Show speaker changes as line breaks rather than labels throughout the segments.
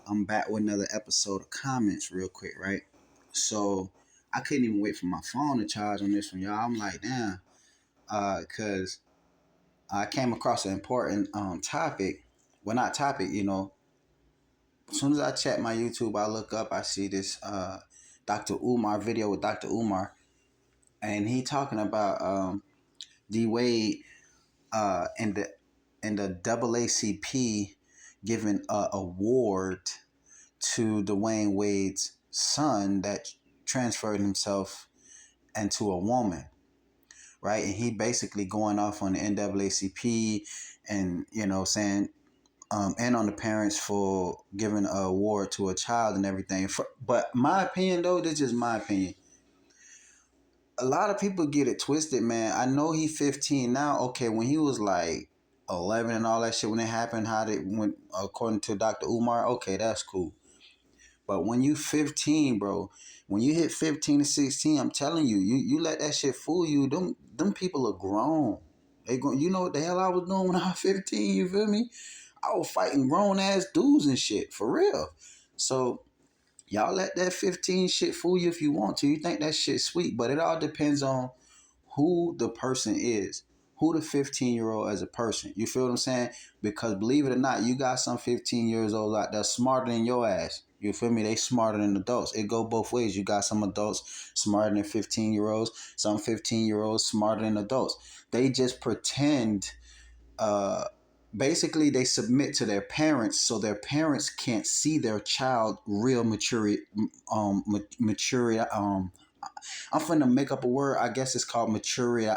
I'm back with another episode of comments real quick, right? So I couldn't even wait for my phone to charge on this one, y'all. I'm like, damn, cause I came across an important topic. Well, not topic, As soon as I check my YouTube, I look up, I see this Dr. Umar video with Dr. Umar, and he talking about D Wade in the AACP giving a award to Dwayne Wade's son that transferred himself into a woman, right? And he basically going off on the NAACP and, saying, and on the parents for giving an award to a child and everything. But my opinion, though, this is just my opinion. A lot of people get it twisted, man. I know he's 15 now. Okay, when he was like 11 and all that shit, when it happened, how they went, according to Dr. Umar, okay, that's cool. But when you 15, bro, when you hit 15 to 16, I'm telling you, you let that shit fool you. Them people are grown. You know what the hell I was doing when I was 15, you feel me? I was fighting grown ass dudes and shit, for real. So y'all let that 15 shit fool you if you want to. You think that shit's sweet, but it all depends on who the person is, who the 15-year-old as a person. You feel what I'm saying? Because believe it or not, you got some 15 years old out there smarter than your ass. You feel me? They smarter than adults. It go both ways. You got some adults smarter than 15-year-olds, some 15-year-olds smarter than adults. They just pretend, basically they submit to their parents so their parents can't see their child real maturity. Maturity. I'm finna make up a word. I guess it's called maturity.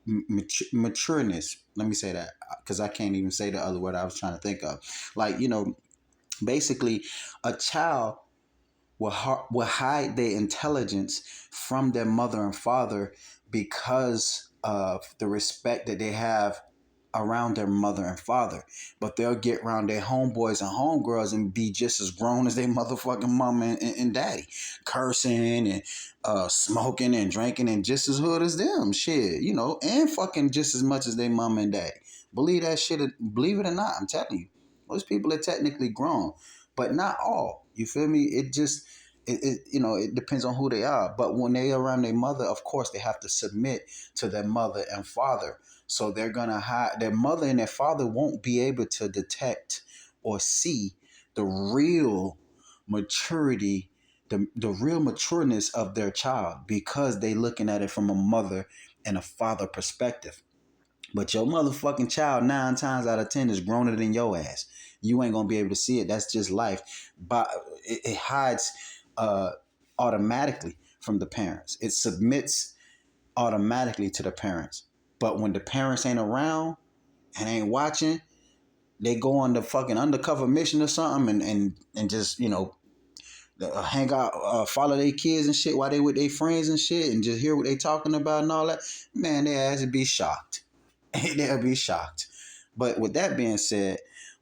Matureness. Let me say that because I can't even say the other word I was trying to think of. Like, basically, a child will hide their intelligence from their mother and father because of the respect that they have around their mother and father, but they'll get around their homeboys and homegirls and be just as grown as their motherfucking mama and daddy, cursing and smoking and drinking and just as hood as them, shit, and fucking just as much as their mama and daddy. Believe that shit, believe it or not, I'm telling you, most people are technically grown, but not all. You feel me? It depends on who they are. But when they are around their mother, of course, they have to submit to their mother and father. So they're gonna hide. Their mother and their father won't be able to detect or see the real maturity, the real matureness of their child because they looking at it from a mother and a father perspective. But your motherfucking child 9 times out of 10 is growner than your ass. You ain't gonna be able to see it. That's just life. But it hides automatically from the parents. It submits automatically to the parents. But when the parents ain't around and ain't watching, they go on the fucking undercover mission or something and just, hang out, follow their kids and shit while they with their friends and shit and just hear what they talking about and all that. Man, their ass would be shocked. They'll be shocked. But with that being said,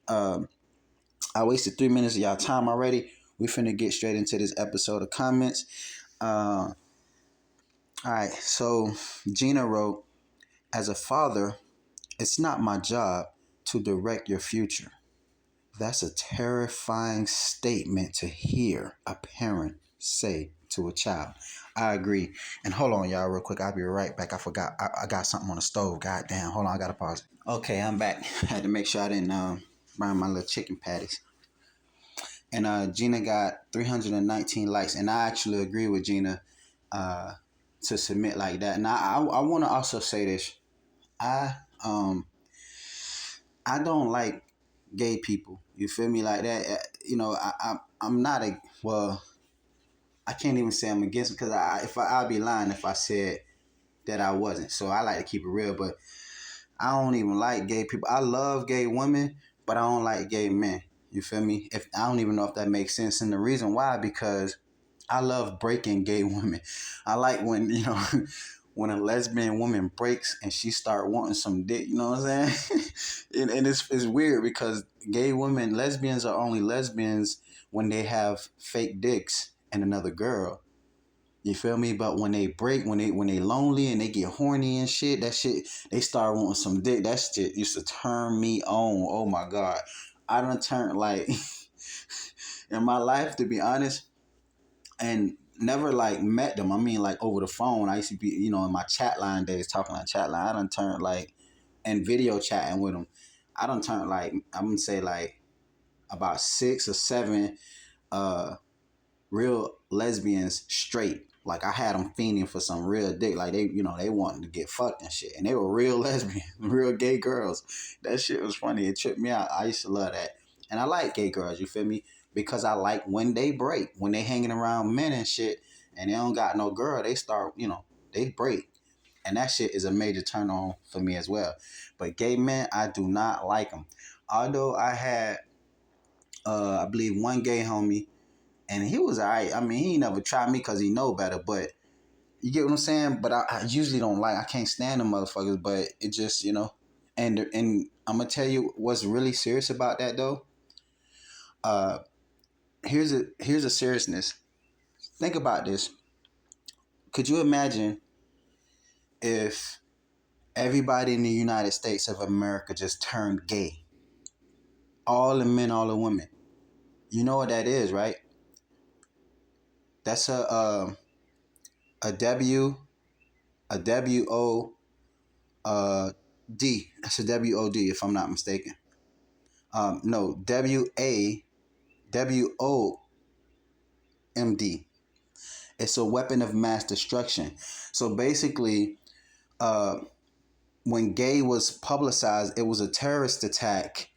I wasted 3 minutes of y'all time already. We finna get straight into this episode of comments. All right, so Gina wrote, as a father, it's not my job to direct your future. That's a terrifying statement to hear a parent say to a child. I agree. And hold on, y'all, real quick. I'll be right back. I forgot. I got something on the stove. God damn. Hold on. I got to pause. Okay, I'm back. I had to make sure I didn't burn my little chicken patties. And Gina got 319 likes. And I actually agree with Gina to submit like that. And I want to also say this. I don't like gay people. You feel me like that? I'm not a well. I can't even say I'm against it because I'd be lying if I said that I wasn't. So I like to keep it real, but I don't even like gay people. I love gay women, but I don't like gay men. You feel me? If I don't even know if that makes sense, and the reason why, because I love breaking gay women. I like when when a lesbian woman breaks and she start wanting some dick. You know what I'm saying? and it's weird because gay women, lesbians are only lesbians when they have fake dicks and another girl. You feel me? But when they break, when they lonely and they get horny and shit, that shit, they start wanting some dick. That shit used to turn me on. Oh my God. I done turned like in my life, to be honest, and never like met them. I mean, like over the phone. I used to be, in my chat line days, talking on chat line. I done turned like, and video chatting with them. I done turned like, I'm gonna say like about 6 or 7 uh real lesbians straight. Like I had them fiending for some real dick. Like they wanted to get fucked and shit. And they were real lesbian, real gay girls. That shit was funny. It tripped me out. I used to love that. And I like gay girls, you feel me? Because I like when they break, when they hanging around men and shit and they don't got no girl, they start, they break. And that shit is a major turn on for me as well. But gay men, I do not like them. Although I had, I believe one gay homie, and he was alright. I mean, he never tried me because he know better, but you get what I'm saying? But I usually don't like, I can't stand them motherfuckers, but it just, and I'm going to tell you what's really serious about that though. Uh, here's a seriousness. Think about this. Could you imagine if everybody in the United States of America just turned gay? All the men, all the women. You know what that is, right? That's a W, a W O D. That's a W O D if I'm not mistaken. No, WAWOMD. It's a weapon of mass destruction. So basically, uh, when gay was publicized, it was a terrorist attack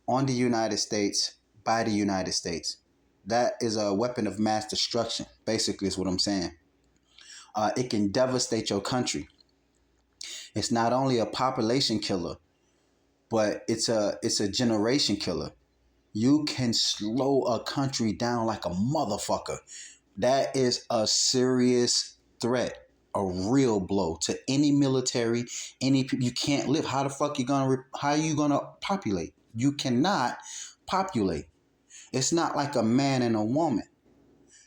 on the United States by the United States. That is a weapon of mass destruction, basically, is what I'm saying. It can devastate your country. It's not only a population killer, but it's a generation killer. You can slow a country down like a motherfucker. That is a serious threat, a real blow to any military, any people. You can't live. How the fuck how are you gonna populate? You cannot populate. It's not like a man and a woman.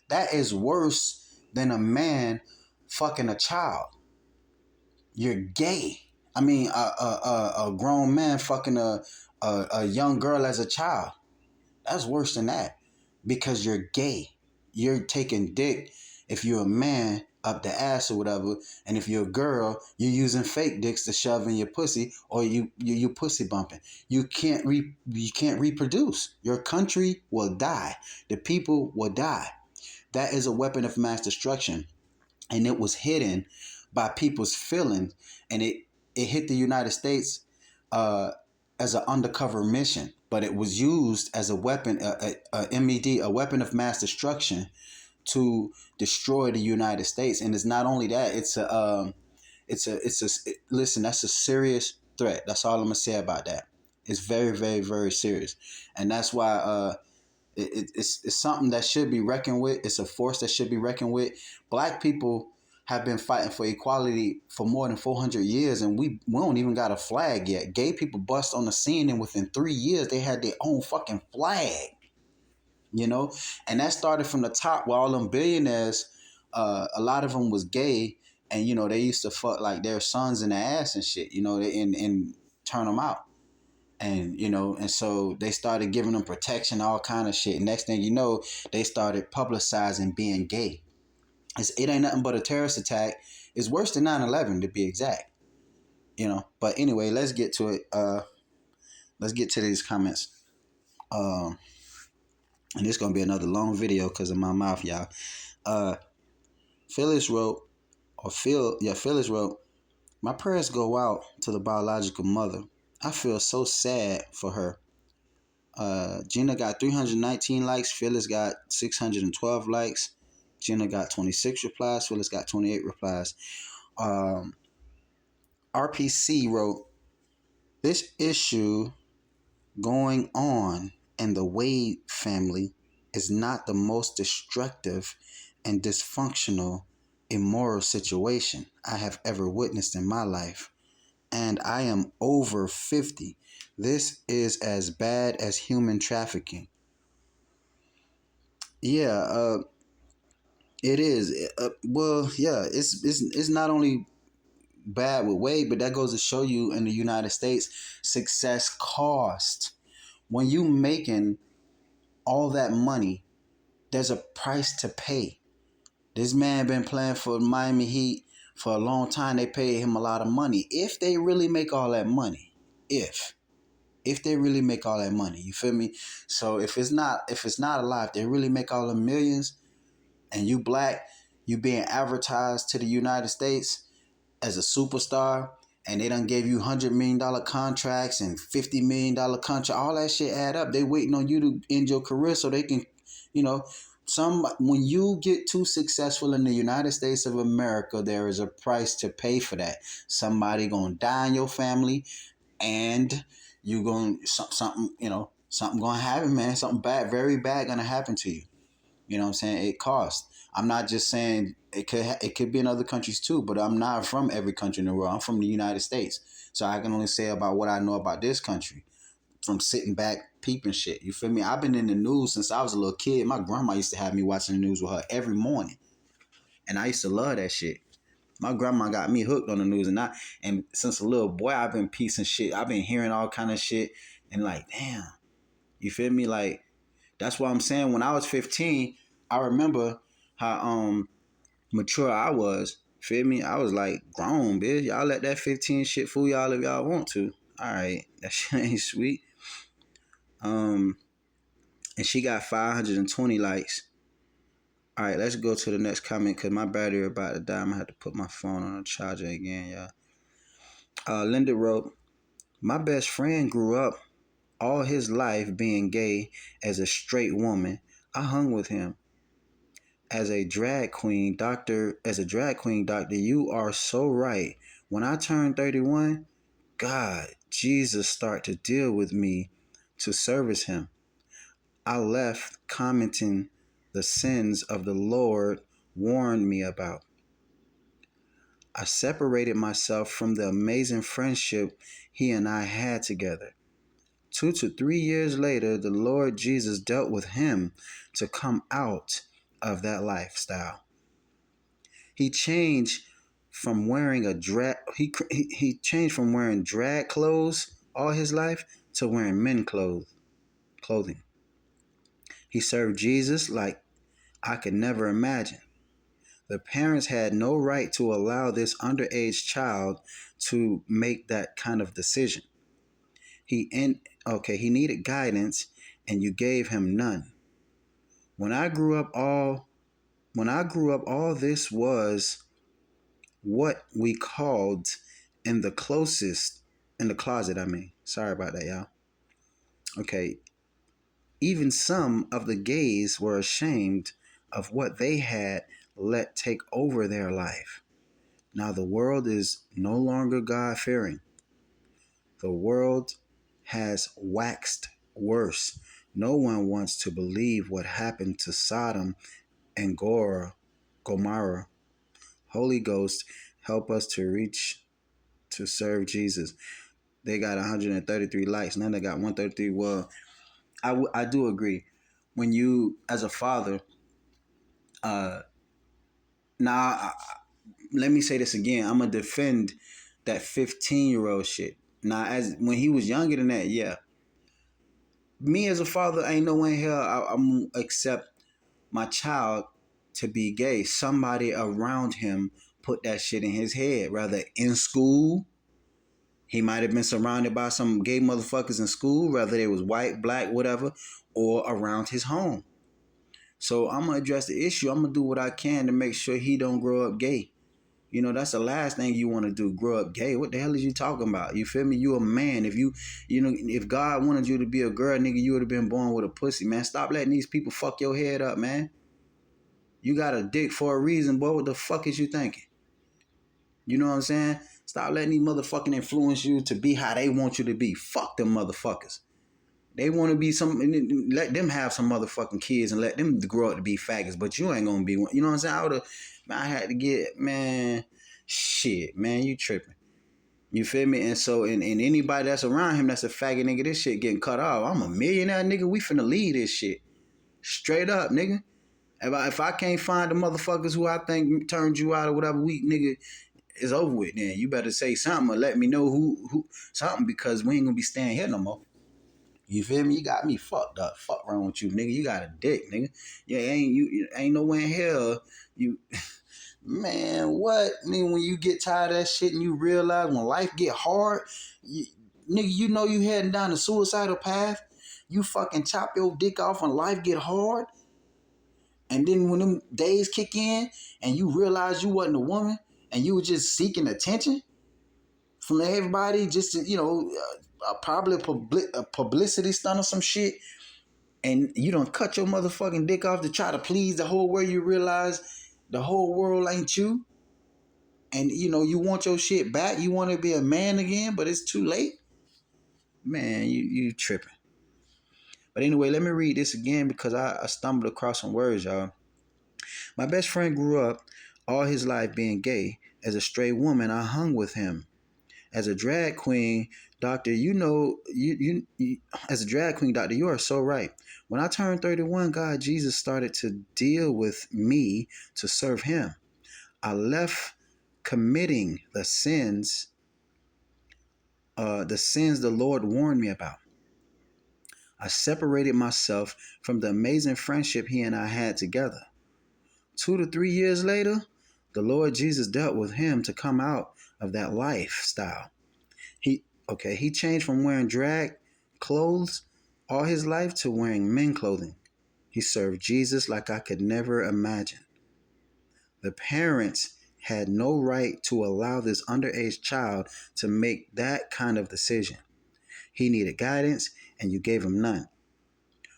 That is worse than a man fucking a child. You're gay. I mean, a grown man fucking a young girl as a child. That's worse than that because you're gay. You're taking dick if you're a man up the ass or whatever, and if you're a girl, you're using fake dicks to shove in your pussy or you pussy bumping. You can't reproduce. Your country will die. The people will die. That is a weapon of mass destruction, and it was hidden by people's feelings, and it hit the United States uh, as an undercover mission, but it was used as a weapon, MED, a weapon of mass destruction, to destroy the United States. And it's not only that; listen. That's a serious threat. That's all I'm gonna say about that. It's very, very, very serious, and that's why it's something that should be reckoned with. It's a force that should be reckoned with. Black people have been fighting for equality for more than 400 years, and we don't even got a flag yet. Gay people bust on the scene, and within 3 years, they had their own fucking flag. And that started from the top where all them billionaires, a lot of them was gay, and they used to fuck like their sons in the ass and shit, and turn them out. And so they started giving them protection, all kind of shit. Next thing you know, they started publicizing being gay. It ain't nothing but a terrorist attack. It's worse than 9/11 to be exact. But anyway, let's get to it. Let's get to these comments. And it's gonna be another long video because of my mouth, y'all. Phyllis wrote, Phyllis wrote, my prayers go out to the biological mother. I feel so sad for her. Gina got 319 likes. Phyllis got 612 likes. Gina got 26 replies. Phyllis got 28 replies. RPC wrote, this issue going on in the Wade family is not the most destructive and dysfunctional, immoral situation I have ever witnessed in my life. And I am over 50. This is as bad as human trafficking. Yeah, it is. It's not only bad with Wade, but that goes to show you in the United States, success cost. When you making all that money there's a price to pay. This man been playing for Miami Heat for a long time. They paid him a lot of money. If they really make all that money, if they really make all that money, you feel me? So if it's not a lie, if they really make all the millions, and you black, you being advertised to the United States as a superstar, and they done gave you $100 million contracts and $50 million contract, all that shit add up. They waiting on you to end your career so they can, you know, when you get too successful in the United States of America, there is a price to pay for that. Somebody gonna die in your family, and you gonna something gonna happen, man. Something bad, very bad, gonna happen to you. You know what I'm saying? It costs. I'm not just saying it could be in other countries too, but I'm not from every country in the world. I'm from the United States, so I can only say about what I know about this country from sitting back peeping shit. You feel me? I've been in the news since I was a little kid. My grandma used to have me watching the news with her every morning, and I used to love that shit. My grandma got me hooked on the news, and since a little boy, I've been piecing shit. I've been hearing all kind of shit, and like, damn, you feel me? Like, that's what I'm saying. When I was 15, I remember how mature I was. Feel me? I was like, grown, bitch. Y'all let that 15 shit fool y'all if y'all want to. All right, that shit ain't sweet. And she got 520 likes. All right, let's go to the next comment because my battery about to die. I'm gonna have to put my phone on a charger again, y'all. Linda wrote, "My best friend grew up all his life being gay as a straight woman. I hung with him. As a drag queen doctor, you are so right. When I turned 31, God, Jesus start to deal with me to service him. I left commenting the sins of the Lord warned me about. I separated myself from the amazing friendship he and I had together. 2 to 3 years later, the Lord Jesus dealt with him to come out of that lifestyle. He changed from wearing he changed from wearing drag clothes all his life to wearing men clothing. He served Jesus like I could never imagine. The parents had no right to allow this underage child to make that kind of decision. He needed guidance and you gave him none. When I grew up all this was what we called in the closet, I mean. Sorry about that, y'all. Okay. Even some of the gays were ashamed of what they had let take over their life. Now the world is no longer God-fearing. The world has waxed worse. No one wants to believe what happened to Sodom and Gomorrah. Holy Ghost, help us to reach to serve Jesus. They got 133 likes. Now they got 133. Well, I do agree. When you, as a father, now let me say this again. I'm gonna defend that 15-year-old shit. Now, as when he was younger than that, yeah. Me as a father, ain't no way in hell I'm gonna accept my child to be gay. Somebody around him put that shit in his head, rather in school. He might have been surrounded by some gay motherfuckers in school, whether they was white, black, whatever, or around his home. So I'm gonna address the issue. I'm gonna do what I can to make sure he don't grow up gay. You know, that's the last thing you want to do, grow up gay. What the hell is you talking about? You feel me? You a man. If God wanted you to be a girl, nigga, you would have been born with a pussy, man. Stop letting these people fuck your head up, man. You got a dick for a reason, boy. What the fuck is you thinking? You know what I'm saying? Stop letting these motherfucking influence you to be how they want you to be. Fuck them motherfuckers. They want to be let them have some motherfucking kids and let them grow up to be faggots, but you ain't gonna be one. You know what I'm saying? I had to get, man, shit, man, you tripping. You feel me? And so, and anybody that's around him that's a faggot nigga, this shit getting cut off. I'm a millionaire nigga, we finna leave this shit. Straight up, nigga. If I can't find the motherfuckers who I think turned you out or whatever, weak nigga, it's over with then. You better say something or let me know who something, because we ain't gonna be staying here no more. You feel me? You got me fucked up. Fuck wrong with you, nigga. You got a dick, nigga. Yeah, you ain't nowhere in hell. You man, what? Nigga, when you get tired of that shit and you realize when life get hard, nigga, you know you heading down the suicidal path. You fucking chop your dick off when life get hard. And then when them days kick in and you realize you wasn't a woman and you were just seeking attention from everybody just to, probably a publicity stunt or some shit, and you don't cut your motherfucking dick off to try to please the whole world, you realize the whole world ain't you. And, you want your shit back. You want to be a man again, but it's too late. Man, you tripping. But anyway, let me read this again because I stumbled across some words, y'all. My best friend grew up all his life being gay. As a straight woman, I hung with him. As a drag queen, doctor, as a drag queen, doctor, you are so right. When I turned 31, God, Jesus started to deal with me to serve him. I left committing the sins the Lord warned me about. I separated myself from the amazing friendship he and I had together. 2 to 3 years later, the Lord Jesus dealt with him to come out of that lifestyle. He changed from wearing drag clothes all his life to wearing men clothing. He served Jesus like I could never imagine. The parents had no right to allow this underage child to make that kind of decision. He needed guidance, and you gave him none.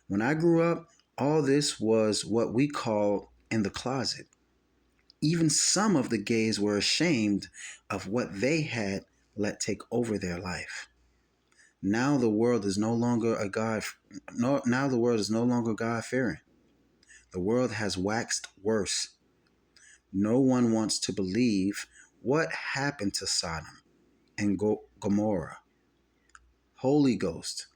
When I grew up, all this was what we call in the closet. Even some of the gays were ashamed of what they had let take over their life. Now the world is no longer now the world is no longer God-fearing. The world has waxed worse. No one wants to believe what happened to Sodom and Gomorrah. Holy Ghost,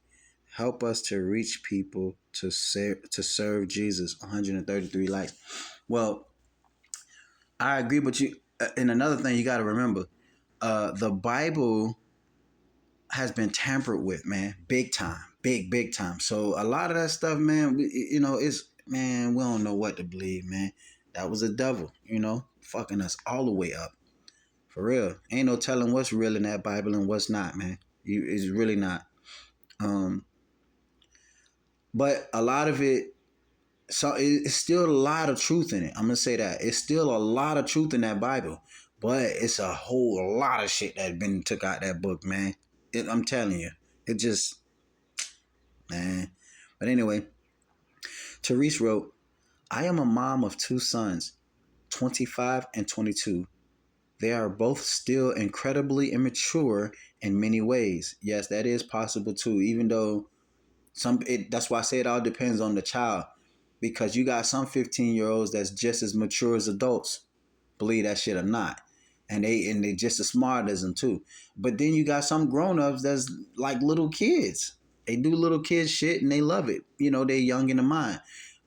help us to reach people to serve Jesus. 133 likes. Well, I agree, but and another thing you got to remember, the Bible has been tampered with, man, big time, big time. So a lot of that stuff, man, we don't know what to believe, man. That was the devil, fucking us all the way up. For real. Ain't no telling what's real in that Bible and what's not, man. It's really not. But a lot of it, so it's still a lot of truth in it. I'm gonna say that. It's still a lot of truth in that Bible. But it's a whole lot of shit that been took out that book, man. I'm telling you. It just, man. But anyway, Therese wrote, I am a mom of 2 sons, 25 and 22. They are both still incredibly immature in many ways. Yes, that is possible too, even though that's why I say it all depends on the child. Because you got some 15-year-olds that's just as mature as adults, believe that shit or not. And they just as smart as them too. But then you got some grown-ups that's like little kids. They do little kids shit and they love it. They're young in the mind.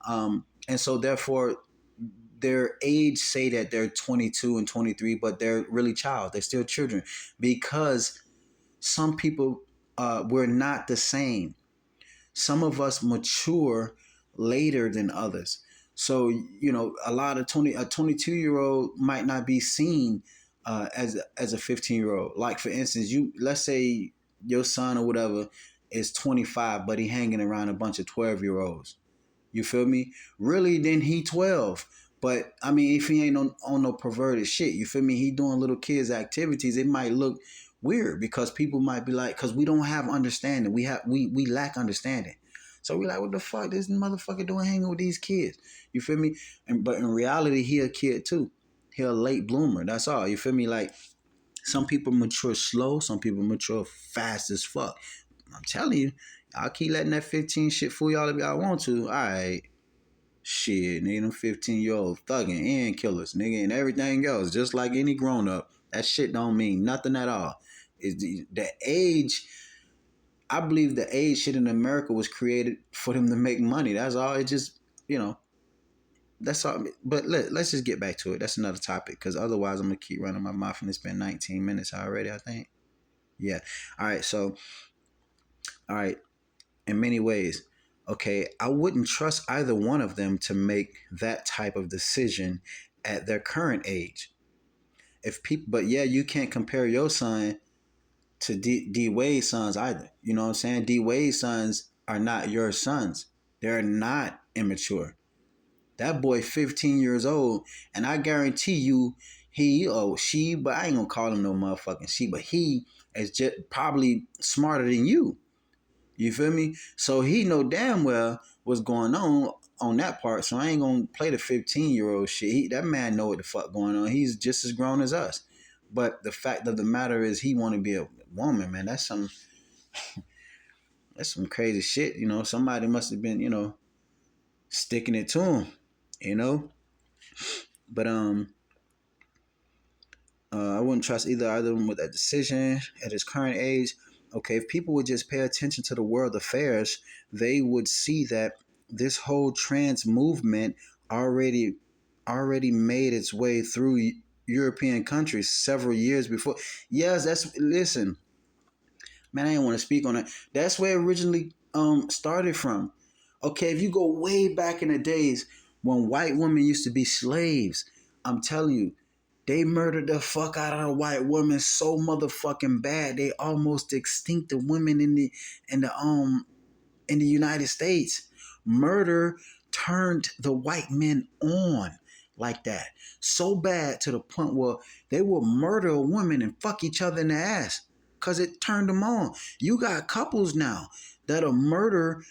And so therefore their age say that they're 22 and 23, but they're really child. They're still children because some people we're not the same. Some of us mature later than others. So, a lot of a 22-year-old might not be seen as a 15-year-old. Like for instance, let's say your son or whatever is 25, but he hanging around a bunch of 12-year-olds. You feel me? Really, then he 12. But I mean, if he ain't on no perverted shit, you feel me? He doing little kids activities. It might look weird because people might be like, because we don't have understanding. We lack understanding. So we like, what the fuck this motherfucker doing hanging with these kids? You feel me? But in reality, he a kid too. He a late bloomer. That's all. You feel me? Like some people mature slow. Some people mature fast as fuck. I'm telling you, I'll keep letting that 15 shit fool y'all if y'all want to. All right. Shit, nigga, them 15-year-old thugging and killers, nigga, and everything else, just like any grown up. That shit don't mean nothing at all. Is the age? I believe the age shit in America was created for them to make money. That's all. It just, that's all. But let's just get back to it. That's another topic because otherwise I'm gonna keep running my mouth and it's been 19 minutes already. I think. Yeah. All right. So, all right. in many ways. Okay, I wouldn't trust either one of them to make that type of decision at their current age. If people, but yeah, you can't compare your son to D Wade's sons either. You know what I'm saying? D Wade's sons are not your sons. They're not immature. That boy 15 years old, and I guarantee you, he or she, but I ain't gonna call him no motherfucking she, but he is just probably smarter than you. You feel me? So he know damn well what's going on that part. So I ain't gonna play the 15-year-old shit. That man know what the fuck going on. He's just as grown as us. But the fact of the matter is, he want to be a woman, man. That's some crazy shit. You know, somebody must have been, sticking it to him. You know, but I wouldn't trust either of them with that decision at his current age. Okay, if people would just pay attention to the world affairs, they would see that this whole trans movement already already made its way through European countries several years before. Yes, that's listen, man. I didn't want to speak on it. That's where it originally started from. Okay, if you go way back in the days when white women used to be slaves, I'm telling you, they murdered the fuck out of a white woman so motherfucking bad they almost extinct the women in the in the United States. Murder turned the white men on like that. So bad to the point where they will murder a woman and fuck each other in the ass because it turned them on. You got couples now that'll murder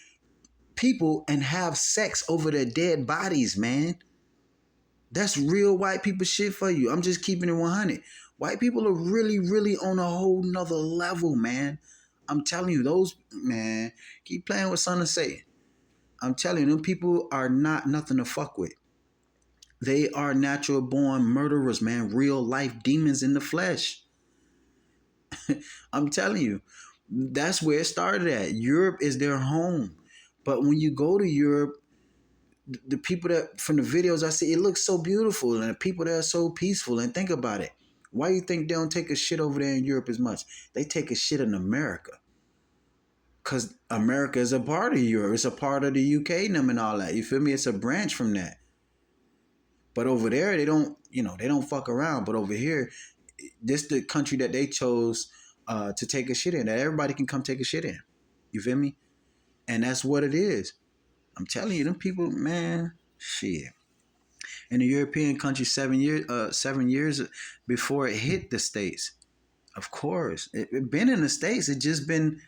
people and have sex over their dead bodies, man. That's real white people shit for you. I'm just keeping it 100. White people are really, really on a whole nother level, man. I'm telling you, those, man, keep playing with something to say. I'm telling you, them people are not nothing to fuck with. They are natural born murderers, man. Real life demons in the flesh. I'm telling you, that's where it started at. Europe is their home. But when you go to Europe, the people that from the videos I see, it looks so beautiful, and the people there are so peaceful. And think about it. Why you think they don't take a shit over there in Europe as much? They take a shit in America. Because America is a part of Europe. It's a part of the UK and them and all that. You feel me? It's a branch from that. But over there, they don't, they don't fuck around. But over here, this the country that they chose to take a shit in. That everybody can come take a shit in. You feel me? And that's what it is. I'm telling you, them people, man, shit. In the European country, 7 years before it hit the states. Of course, it been in the states. It just been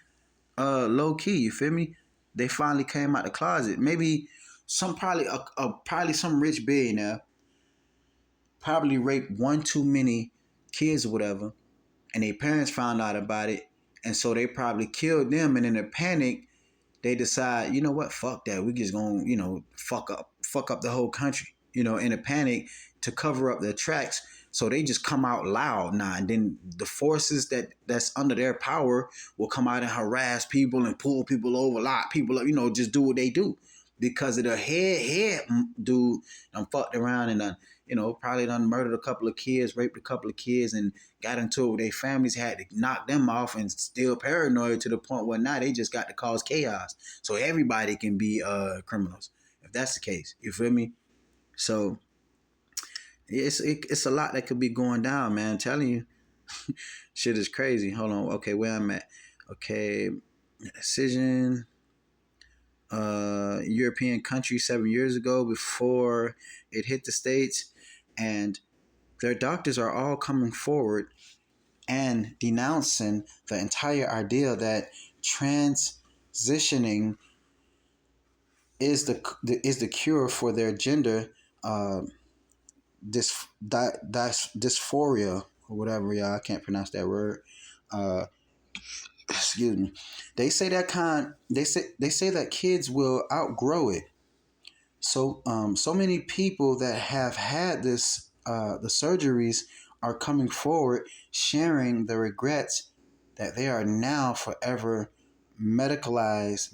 low key. You feel me? They finally came out the closet. Maybe probably some rich billionaire probably raped one too many kids or whatever, and their parents found out about it, and so they probably killed them. And in a panic, they decide, you know what, fuck that. We just gonna, fuck up the whole country. In a panic to cover up their tracks. So they just come out loud now, and then the forces that's under their power will come out and harass people and pull people over, lock people up, just do what they do. Because of the head dude done fucked around and done, probably done murdered a couple of kids, raped a couple of kids, and got into it with their families, had to knock them off, and still paranoid to the point where now they just got to cause chaos. So everybody can be criminals, if that's the case. You feel me? So it's a lot that could be going down, man. I'm telling you, shit is crazy. Hold on. Okay, where I'm at. Okay, decision. European country 7 years ago before it hit the States, and their doctors are all coming forward and denouncing the entire idea that transitioning is the cure for their gender dysphoria or whatever, y'all. I can't pronounce that word. Uh, excuse me. They say that kids will outgrow it. So so many people that have had this the surgeries are coming forward sharing the regrets that they are now forever medicalized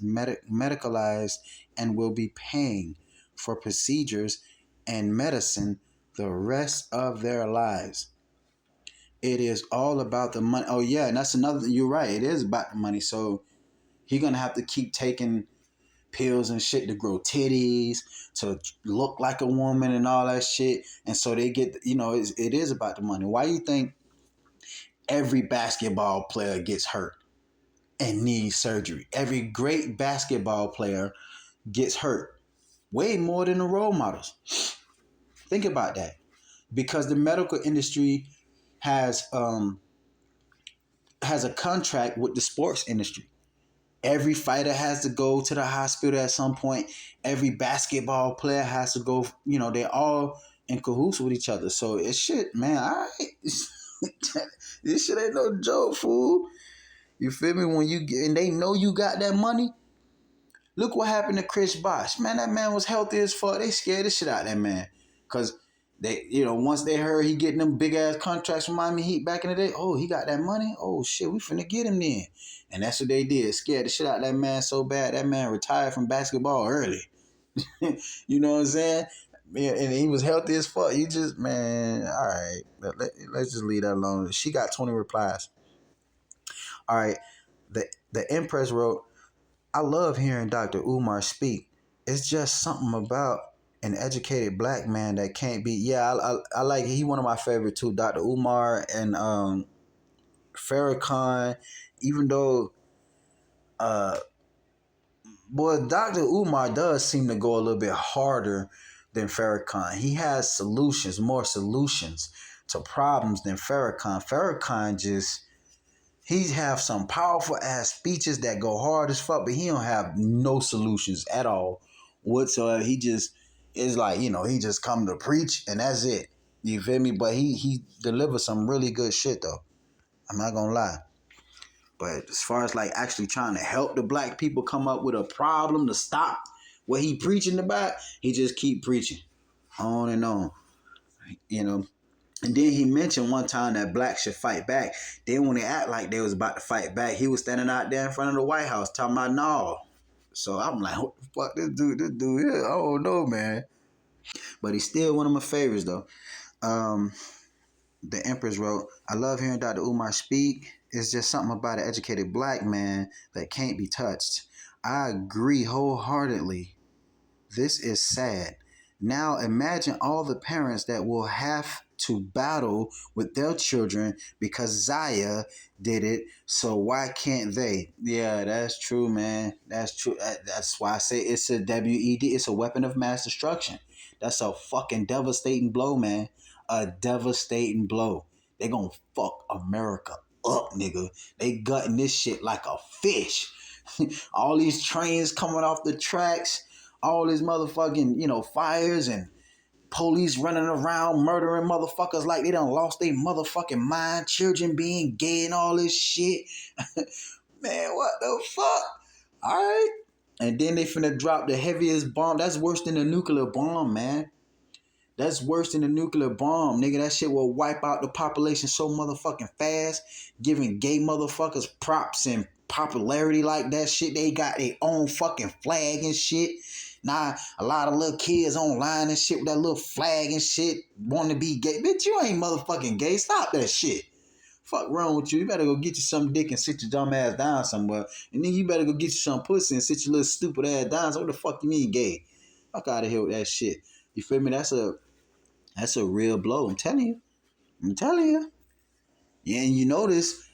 and will be paying for procedures and medicine the rest of their lives. It is all about the money. Oh yeah, and that's another. You're right. It is about the money. So He gonna have to keep taking pills and shit to grow titties, to look like a woman and all that shit. And so they get, it is about the money. Why you think every basketball player gets hurt and needs surgery? Every great basketball player gets hurt way more than the role models. Think about that. Because the medical industry has a contract with the sports industry. Every fighter has to go to the hospital at some point. Every basketball player has to go. They're all in cahoots with each other. So it's shit, man. This shit ain't no joke, fool. You feel me? When you get, and they know you got that money. Look what happened to Chris Bosh. Man, that man was healthy as fuck. They scared the shit out of that man. Because they, once they heard he getting them big ass contracts from Miami Heat back in the day, oh, he got that money? Oh shit, we finna get him then. And that's what they did. Scared the shit out of that man so bad, that man retired from basketball early. You know what I'm saying? And he was healthy as fuck. You just, man, all right. Let's just leave that alone. She got 20 replies. All right. The Empress wrote, I love hearing Dr. Umar speak. It's just something about an educated black man that can't be. Yeah, I like, he one of my favorite too, Dr. Umar and Farrakhan. Even though Dr. Umar does seem to go a little bit harder than Farrakhan. He has more solutions to problems than Farrakhan. Farrakhan just, he have some powerful ass speeches that go hard as fuck, but he don't have no solutions at all whatsoever. He just is like, he just come to preach and that's it. You feel me? But he delivers some really good shit though. I'm not gonna lie. But as far as like actually trying to help the black people come up with a problem to stop what he preaching about, he just keep preaching on and on. And then he mentioned one time that blacks should fight back. Then when they act like they was about to fight back, he was standing out there in front of the White House talking about no. So I'm like, what the fuck this dude here? I don't know, man. But he's still one of my favorites though. The Empress wrote, I love hearing Dr. Umar speak. It's just something about an educated black man that can't be touched. I agree wholeheartedly. This is sad. Now imagine all the parents that will have to battle with their children because Zaya did it. So why can't they? Yeah, that's true, man. That's true. That's why I say it's a WED. It's a weapon of mass destruction. That's a fucking devastating blow, man. A devastating blow. They gonna fuck America up, nigga. They gutting this shit like a fish. All these trains coming off the tracks, all these motherfucking, fires and police running around murdering motherfuckers like they done lost their motherfucking mind, children being gay and all this shit. Man, what the fuck? All right. And then they finna drop the heaviest bomb. That's worse than the nuclear bomb, man. That's worse than the nuclear bomb, nigga. That shit will wipe out the population so motherfucking fast, giving gay motherfuckers props and popularity like that shit. They got their own fucking flag and shit. Now, a lot of little kids online and shit with that little flag and shit wanting to be gay. Bitch, you ain't motherfucking gay. Stop that shit. Fuck wrong with you? You better go get you some dick and sit your dumb ass down somewhere. And then you better go get you some pussy and sit your little stupid ass down. So what the fuck you mean gay? Fuck out of here with that shit. You feel me? That's a real blow. I'm telling you. Yeah, and you notice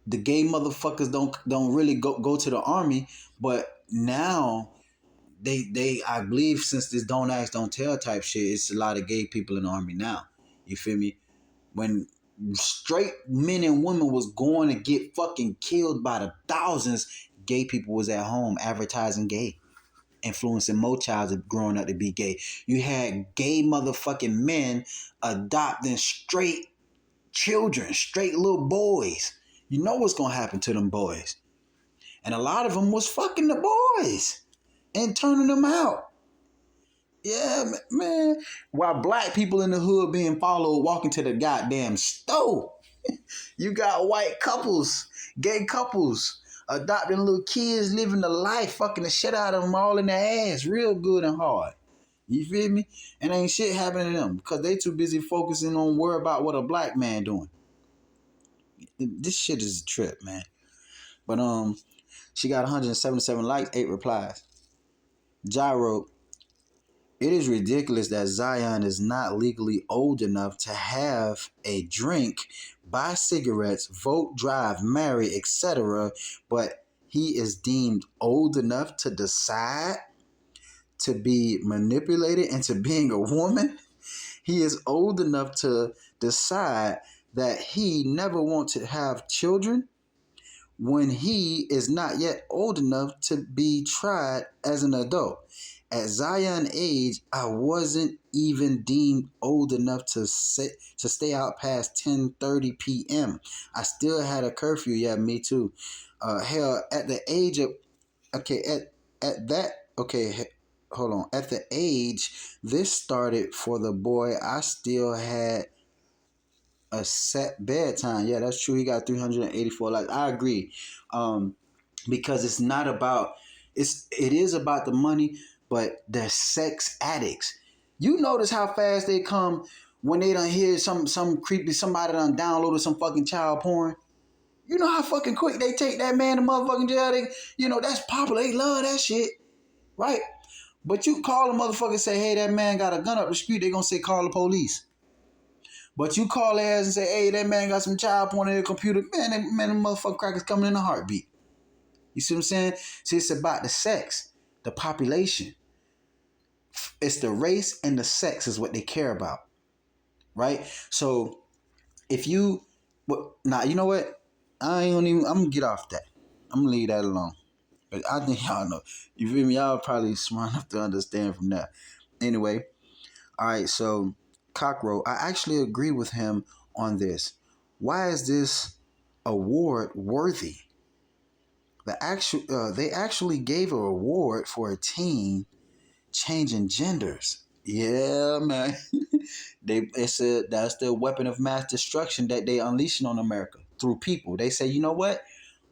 the gay motherfuckers don't really go to the army, but now they I believe since this don't ask, don't tell type shit, it's a lot of gay people in the army now. You feel me? When straight men and women was going to get fucking killed by the thousands, gay people was at home advertising gay, influencing more child growing up to be gay. You had gay motherfucking men adopting straight children, straight little boys. You know what's gonna happen to them boys. And a lot of them was fucking the boys and turning them out. Yeah, man. While black people in the hood being followed walking to the goddamn stove, you got white couples, gay couples, adopting little kids, living the life, fucking the shit out of them all in their ass, real good and hard. You feel me? And ain't shit happening to them because they too busy focusing on worry about what a black man doing. This shit is a trip, man. But She got 177 likes, 8 replies. Jai wrote, it is ridiculous that Zion is not legally old enough to have a drink, buy cigarettes, vote, drive, marry, etc., but he is deemed old enough to decide to be manipulated into being a woman. He is old enough to decide that he never wants to have children when he is not yet old enough to be tried as an adult. At Zion age, I wasn't even deemed old enough to stay out past 10:30 p.m. I still had a curfew. Yeah, me too. Hell, at the age of okay, at that okay, hold on. At the age this started for the boy, I still had a set bedtime. Yeah, that's true. He got 384 likes. I agree. Because it's not about it is about the money, but they're sex addicts. You notice how fast they come when they done hear some creepy somebody done downloaded some fucking child porn. You know how fucking quick they take that man to motherfucking jail. That's popular. They love that shit, right? But you call a motherfucker and say, hey, that man got a gun up the street, they gonna say call the police. But you call their ass and say, hey, that man got some child porn in their computer, the motherfucker crackers coming in a heartbeat. You see what I'm saying? See, it's about the sex, the population. It's the race and the sex is what they care about, right? So if you, now you know what? I'm gonna get off that. I'm gonna leave that alone. But I think y'all know. You feel me? Y'all probably smart enough to understand from that. Anyway, all right. So Cockroach, I actually agree with him on this. Why is this award worthy? They actually gave an award for a teen changing genders. Yeah, man. That's the weapon of mass destruction that they unleashing on America through people. They say, you know what?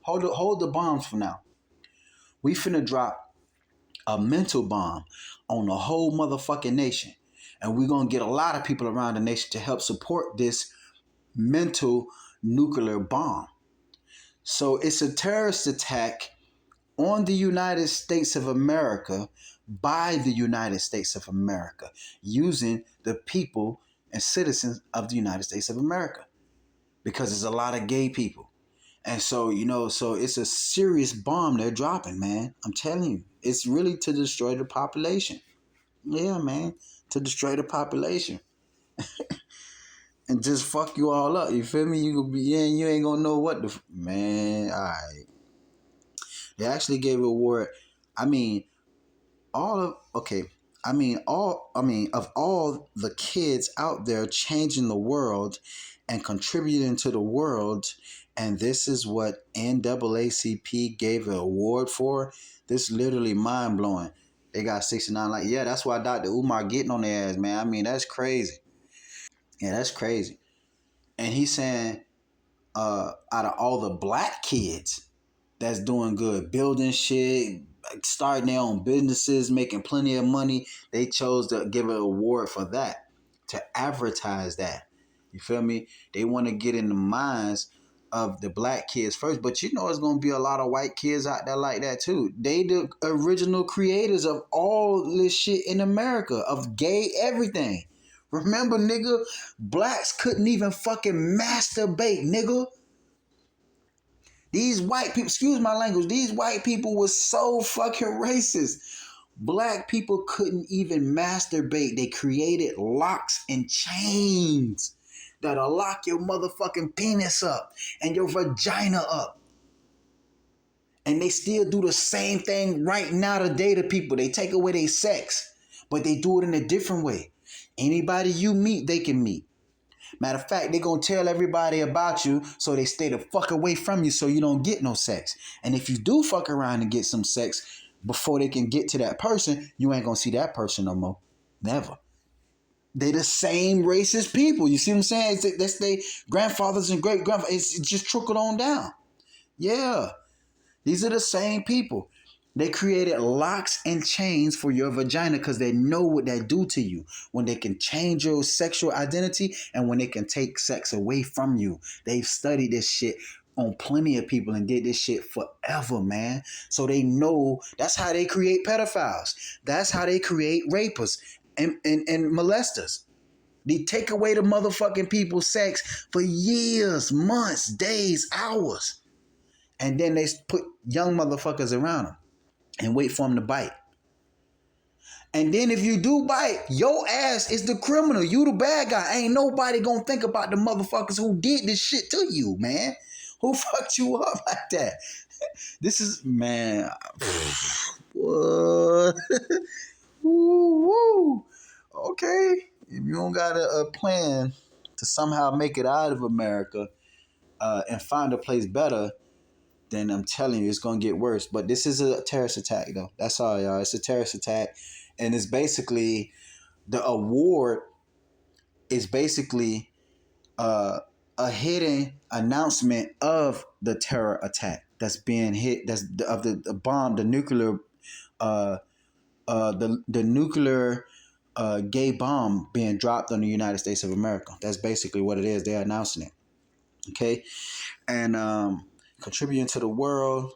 Hold the bombs for now. We finna drop a mental bomb on the whole motherfucking nation. And we're gonna get a lot of people around the nation to help support this mental nuclear bomb. So it's a terrorist attack on the United States of America by the United States of America using the people and citizens of the United States of America, because there's a lot of gay people. And so, so it's a serious bomb they're dropping, man. I'm telling you, it's really to destroy the population. Yeah, man, to destroy the population. And just fuck you all up. You feel me? You could be in, you ain't gonna know what the man. All right. They actually gave an award. I mean, all of okay. Of all the kids out there changing the world and contributing to the world, and this is what NAACP gave an award for. This is literally mind blowing. They got 69 like, yeah, that's why Dr. Umar getting on their ass, man. I mean, that's crazy. Yeah, that's crazy. And he's saying, out of all the black kids that's doing good, building shit, starting their own businesses, making plenty of money, they chose to give an award for that, to advertise that. You feel me? They want to get in the minds of the black kids first, but it's going to be a lot of white kids out there like that too. They the original creators of all this shit in America, of gay everything. Remember, nigga, blacks couldn't even fucking masturbate, nigga. These white people, excuse my language, these white people was so fucking racist. Black people couldn't even masturbate. They created locks and chains that'll lock your motherfucking penis up and your vagina up. And they still do the same thing right now today to people. They take away their sex, but they do it in a different way. Anybody you meet, they can meet. Matter of fact, they're going to tell everybody about you so they stay the fuck away from you so you don't get no sex. And if you do fuck around and get some sex before they can get to that person, you ain't going to see that person no more. Never. They the same racist people. You see what I'm saying? That's their grandfathers and great-grandfathers. It's just trickled on down. Yeah. These are the same people. They created locks and chains for your vagina because they know what that do to you. When they can change your sexual identity and when they can take sex away from you. They've studied this shit on plenty of people and did this shit forever, man. So they know that's how they create pedophiles. That's how they create rapists and molesters. They take away the motherfucking people's sex for years, months, days, hours. And then they put young motherfuckers around them and wait for them to bite. And then if you do bite, your ass is the criminal. You the bad guy. Ain't nobody gonna think about the motherfuckers who did this shit to you, man. Who fucked you up like that? This is, man. What? Woo, woo. Okay. If you don't got a plan to somehow make it out of America and find a place better, then I'm telling you, it's gonna get worse. But this is a terrorist attack, though. That's all, y'all. It's a terrorist attack, and it's basically the award is basically a hidden announcement of the terror attack that's being hit. That's of the bomb, the nuclear, uh, the nuclear gay bomb being dropped on the United States of America. That's basically what it is. They're announcing it. Okay, and contributing to the world.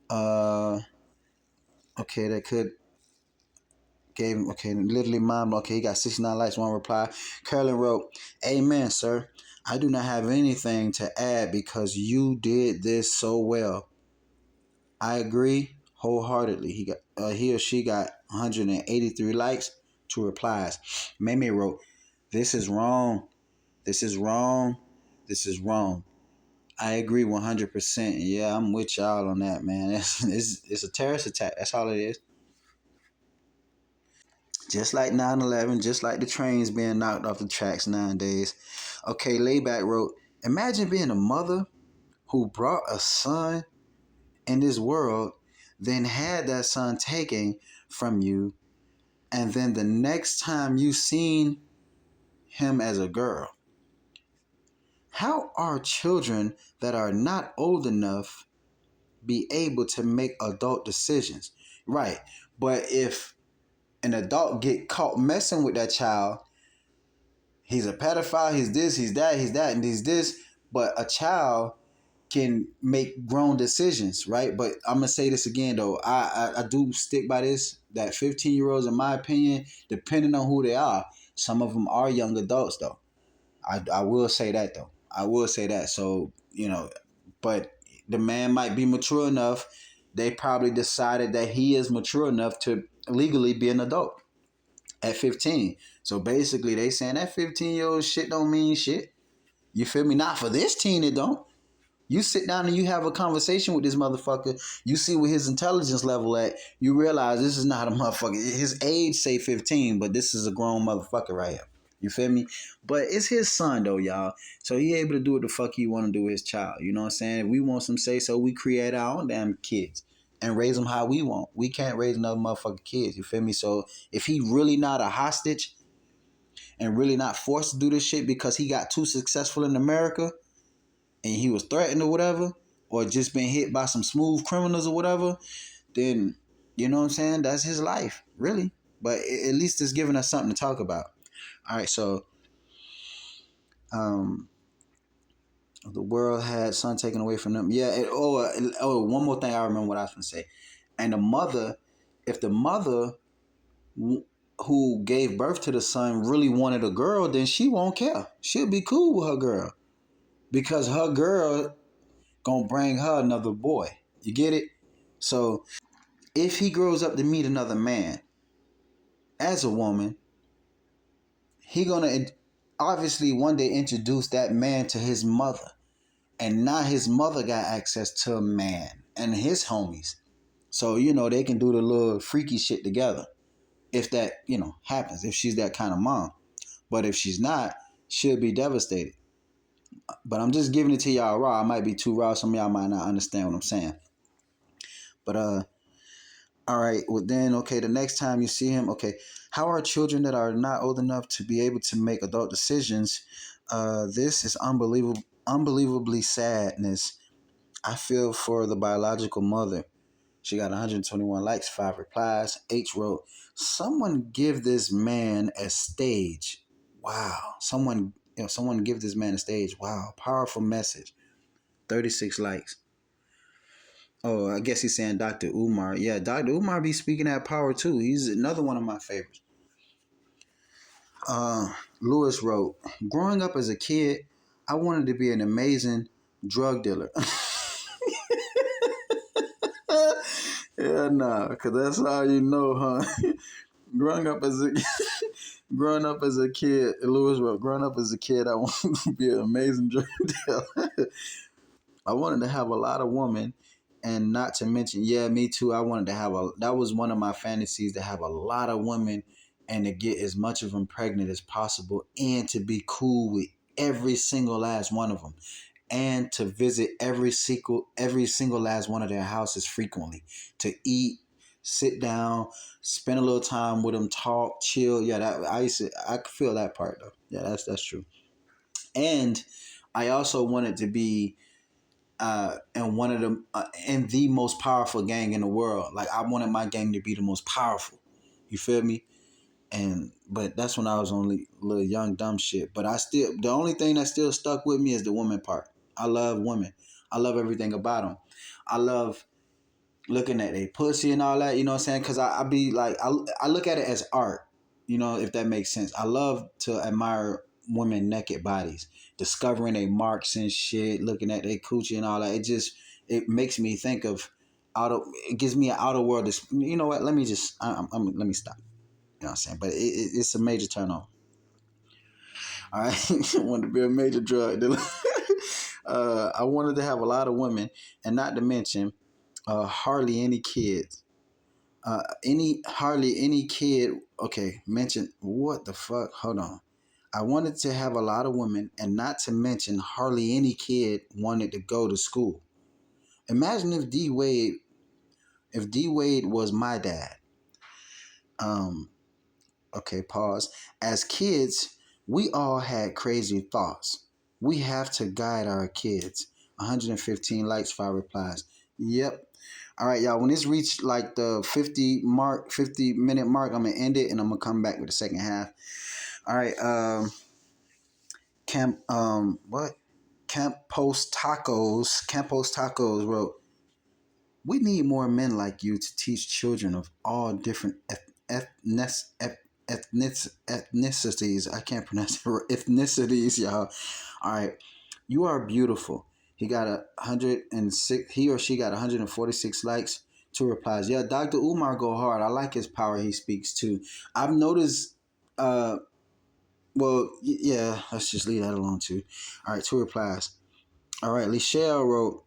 Uh, okay, that could gave him, okay, literally mom, okay, he got 69 likes, one reply. Carolyn wrote, Amen, sir. I do not have anything to add because you did this so well. I agree wholeheartedly. He or she got 183 likes, two replies. Meme wrote, this is wrong. This is wrong. This is wrong. I agree 100%. Yeah, I'm with y'all on that, man. It's a terrorist attack. That's all it is. Just like 9/11, just like the trains being knocked off the tracks nowadays. Okay, Layback wrote, imagine being a mother who brought a son in this world, then had that son taken from you, and then the next time you seen him as a girl. How are children that are not old enough be able to make adult decisions? Right. But if an adult get caught messing with that child, he's a pedophile, he's this, he's that, he's that, and he's this. But a child can make grown decisions, right? But I'm gonna say this again though. I do stick by this that 15-year-olds, in my opinion, depending on who they are, some of them are young adults though. I will say that though. I will say that. So, but the man might be mature enough. They probably decided that he is mature enough to legally be an adult at 15. So basically they saying that 15-year-old shit don't mean shit. You feel me? Not for this teen, it don't. You sit down and you have a conversation with this motherfucker. You see where his intelligence level at. You realize this is not a motherfucker. His age say 15, but this is a grown motherfucker right here. You feel me? But it's his son though, y'all. So he able to do what the fuck he want to do with his child. You know what I'm saying? If we want some say so, we create our own damn kids and raise them how we want. We can't raise another motherfucker kids. You feel me? So if he really not a hostage and really not forced to do this shit because he got too successful in America and he was threatened or whatever, or just been hit by some smooth criminals or whatever, then you know what I'm saying? That's his life, really. But at least it's giving us something to talk about. All right, so um, the world had son taken away from them. Yeah. One more thing I remember what I was going to say. And the mother, if the mother who gave birth to the son really wanted a girl, then she won't care. She'll be cool with her girl because her girl gonna bring her another boy. You get it? So if he grows up to meet another man as a woman, he gonna obviously one day introduce that man to his mother. And now his mother got access to a man and his homies. So, they can do the little freaky shit together. If that, happens, if she's that kind of mom. But if she's not, she'll be devastated. But I'm just giving it to y'all raw. I might be too raw. Some of y'all might not understand what I'm saying. But all right, well then, okay, the next time you see him, okay, how are children that are not old enough to be able to make adult decisions? This is unbelievably sadness. I feel for the biological mother. She got 121 likes, 5 replies. H wrote, someone give this man a stage. Wow. Someone give this man a stage. Wow. Powerful message. 36 likes. Oh, I guess he's saying Dr. Umar. Yeah, Dr. Umar be speaking that power too. He's another one of my favorites. Lewis wrote, growing up as a kid, I wanted to be an amazing drug dealer. Yeah, nah, cause that's how you know, huh? growing up as a growing up as a kid, Lewis wrote, growing up as a kid, I wanted to be an amazing drug dealer. I wanted to have a lot of women, and not to mention, yeah, me too. I wanted to have a. That was one of my fantasies, to have a lot of women and to get as much of them pregnant as possible, and to be cool with every single last one of them, and to visit every single last one of their houses frequently, to eat, sit down, spend a little time with them, talk, chill. Yeah, that I could feel that part though. Yeah, that's true. And I also wanted to be and one of the and the most powerful gang in the world. Like I wanted my gang to be the most powerful. You feel me? And but that's when I was only little young dumb shit. But I still, the only thing that still stuck with me is the woman part. I love women. I love everything about them. I love looking at a pussy and all that. You know what I'm saying? Because I be like I look at it as art. You know, if that makes sense. I love to admire women naked bodies, discovering their marks and shit, looking at their coochie and all that. It makes me think of it gives me an outer world. You know what? Let me just let me stop. You know what I'm saying? But it's a major turn on. All right. I wanted to be a major drug dealer. I wanted to have a lot of women, and not to mention hardly any kids. Hardly any kid. Okay, mention what the fuck? Hold on. I wanted to have a lot of women, and not to mention hardly any kid wanted to go to school. Imagine if D Wade was my dad. Um, Okay, pause. As kids, we all had crazy thoughts. We have to guide our kids. 115 likes, 5 replies. Yep. All right, y'all. When this reached like the 50-minute mark, I'm gonna end it and I'm gonna come back with the second half. All right. What? Campos Tacos wrote, we need more men like you to teach children of all different ethnicities. I can't pronounce it. Ethnicities, y'all. All right. You are beautiful. He got 106. He or she got 146 likes, 2 replies. Yeah, Dr. Umar go hard. I like his power he speaks too. I've noticed. Well, yeah. Let's just leave that alone too. All right, 2 replies. All right, Lichelle wrote,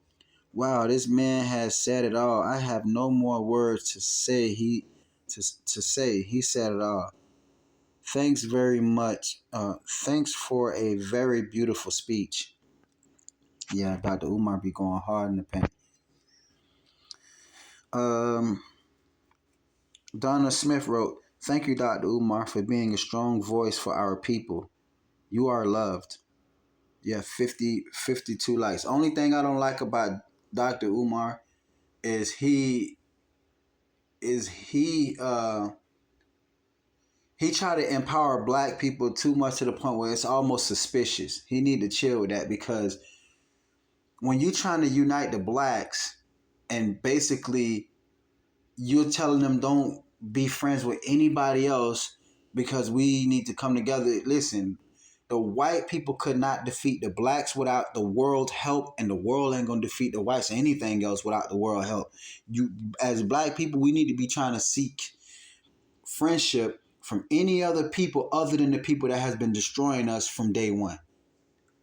wow, this man has said it all. I have no more words to say. To say. He said it all. Thanks very much. Thanks for a very beautiful speech. Yeah, Dr. Umar be going hard in the paint. Um, Donna Smith wrote, thank you, Dr. Umar, for being a strong voice for our people. You are loved. Yeah, 52 likes. Only thing I don't like about Dr. Umar is he try to empower black people too much to the point where it's almost suspicious. He need to chill with that, because when you're trying to unite the blacks and basically you're telling them don't be friends with anybody else because we need to come together. Listen, the white people could not defeat the blacks without the world help, and the world ain't gonna defeat the whites or anything else without the world help. You, as black people, we need to be trying to seek friendship from any other people other than the people that has been destroying us from day one.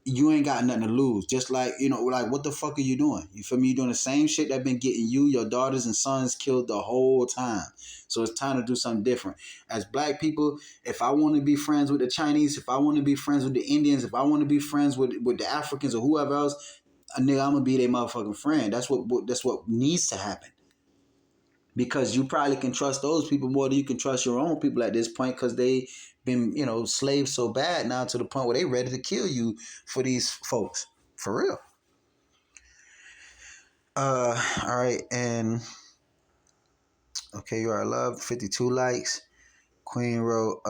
You ain't got nothing to lose. Just like, like, what the fuck are you doing? You feel me? You're doing the same shit that been getting you, your daughters and sons killed the whole time. So it's time to do something different. As black people, if I want to be friends with the Chinese, if I want to be friends with the Indians, if I want to be friends with the Africans or whoever else, a nigga, I'm gonna be their motherfucking friend. That's what needs to happen. Because you probably can trust those people more than you can trust your own people at this point, because they been, slaves so bad now to the point where they ready to kill you for these folks. For real. All right, and okay, you are loved. 52 likes. Queen wrote,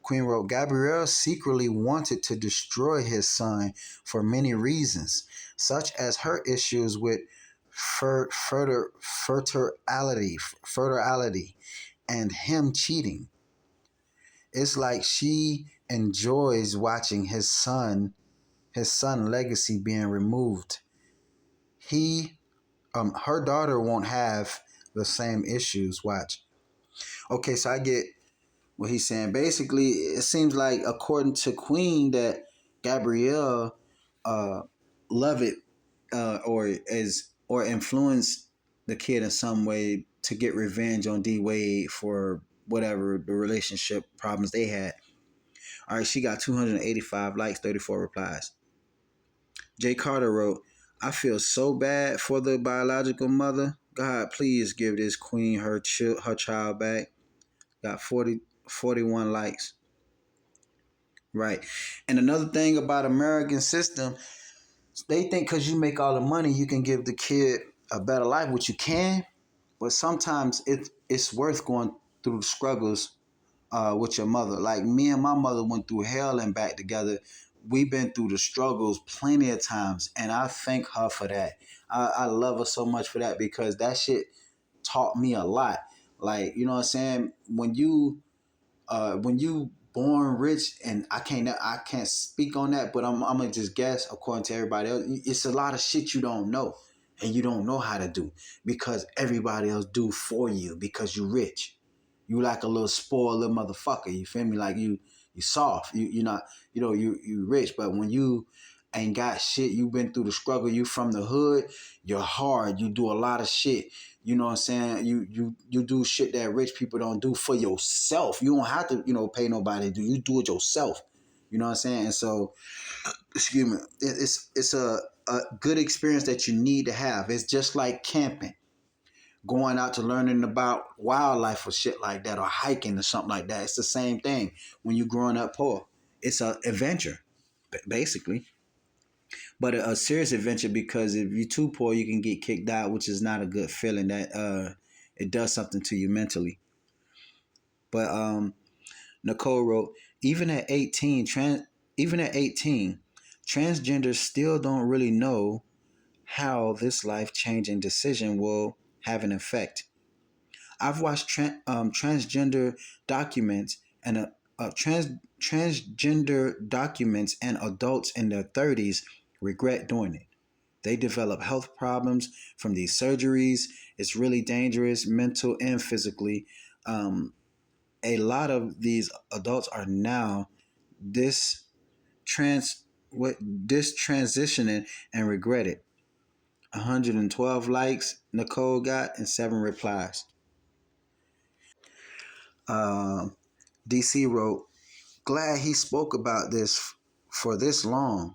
Queen wrote, Gabrielle secretly wanted to destroy his son for many reasons, such as her issues with fertility, and him cheating. It's like she enjoys watching his son legacy being removed. He Her daughter won't have the same issues. Watch. Okay, so I get what he's saying. Basically, it seems like according to Queen that Gabrielle uh love it or influence the kid in some way to get revenge on D Wade for whatever the relationship problems they had. All right, she got 285 likes, 34 replies. Jay Carter wrote, I feel so bad for the biological mother. God, please give this queen her child back. Got 41 likes. Right. And another thing about American system, they think because you make all the money, you can give the kid a better life, which you can. But sometimes it's worth going through the struggles with your mother. Like me and my mother went through hell and back together. We've been through the struggles plenty of times, and I thank her for that. I love her so much for that because that shit taught me a lot. Like, you know what I'm saying? When you born rich, and I can't speak on that, but I'm gonna just guess according to everybody else. It's a lot of shit you don't know, and you don't know how to do because everybody else do for you because you rich. You like a little spoiled little motherfucker. You feel me? Like you soft. You not you rich, but when you ain't got shit, you been through the struggle. You from the hood. You're hard. You do a lot of shit. You know what I'm saying? You do shit that rich people don't do for yourself. You don't have to pay nobody to do. You do it yourself. You know what I'm saying? And so, excuse me, it's a good experience that you need to have. It's just like camping, going out to learning about wildlife or shit like that, or hiking or something like that. It's the same thing when you're growing up poor. It's an adventure, basically, but a serious adventure because if you're too poor, you can get kicked out, which is not a good feeling. That it does something to you mentally. But Nicole wrote, even at 18, even at 18, transgenders still don't really know how this life changing decision will have an effect. I've watched transgender documents and transgender documents, and adults in their 30s regret doing it. They develop health problems from these surgeries. It's really dangerous, mental and physically. Um, a lot of these adults are now this this transitioning and regret it. 112 likes Nicole got and 7 replies. Um, DC wrote, glad he spoke about this for this long.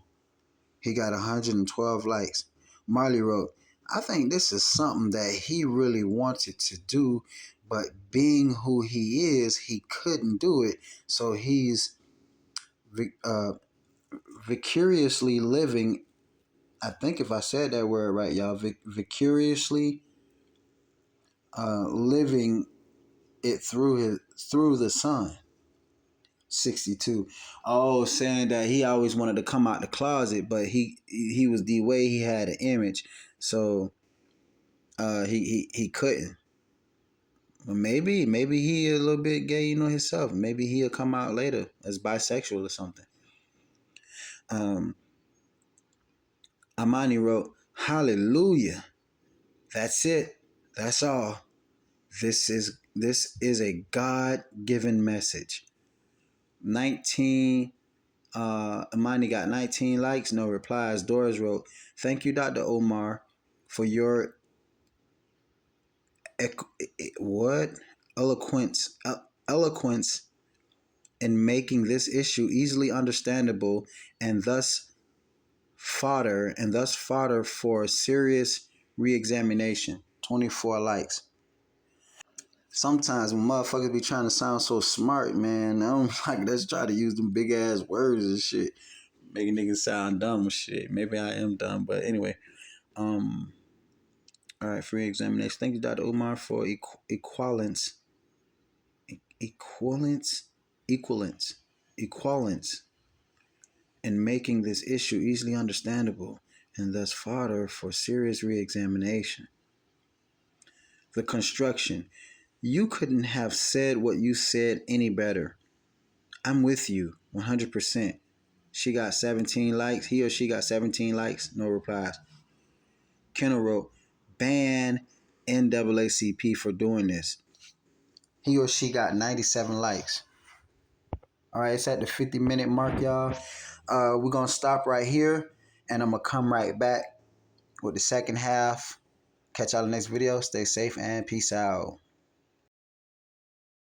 He got 112 likes. Marley wrote, I think this is something that he really wanted to do, but being who he is, he couldn't do it. So he's uh, vicariously living. I think if I said that word right, y'all, vicariously living it through the son. 62. Oh, saying that he always wanted to come out the closet, but he was the way he had an image, so he couldn't. But maybe he a little bit gay, himself. Maybe he'll come out later as bisexual or something. Um, Amani wrote, "Hallelujah, that's it, that's all. This is a God given message." 19 Amani got 19 likes, no replies. Doris wrote, thank you, Dr. Omar, for your what eloquence in making this issue easily understandable and thus fodder for serious re-examination. 24 likes. Sometimes when motherfuckers be trying to sound so smart, man, I'm like, let's try to use them big ass words and shit, making niggas sound dumb and shit. Maybe I am dumb, but anyway. Um, all right, free examination. Thank you, Dr. Umar, for equalence. Equalence. equalence in making this issue easily understandable and thus fodder for serious re-examination. The construction. You couldn't have said what you said any better. I'm with you 100%. She got 17 likes. He or she got 17 likes. No replies. Kendall wrote, ban NAACP for doing this. He or she got 97 likes. All right, it's at the 50-minute mark, y'all. We're going to stop right here, and I'm going to come right back with the second half. Catch y'all in the next video. Stay safe and peace out.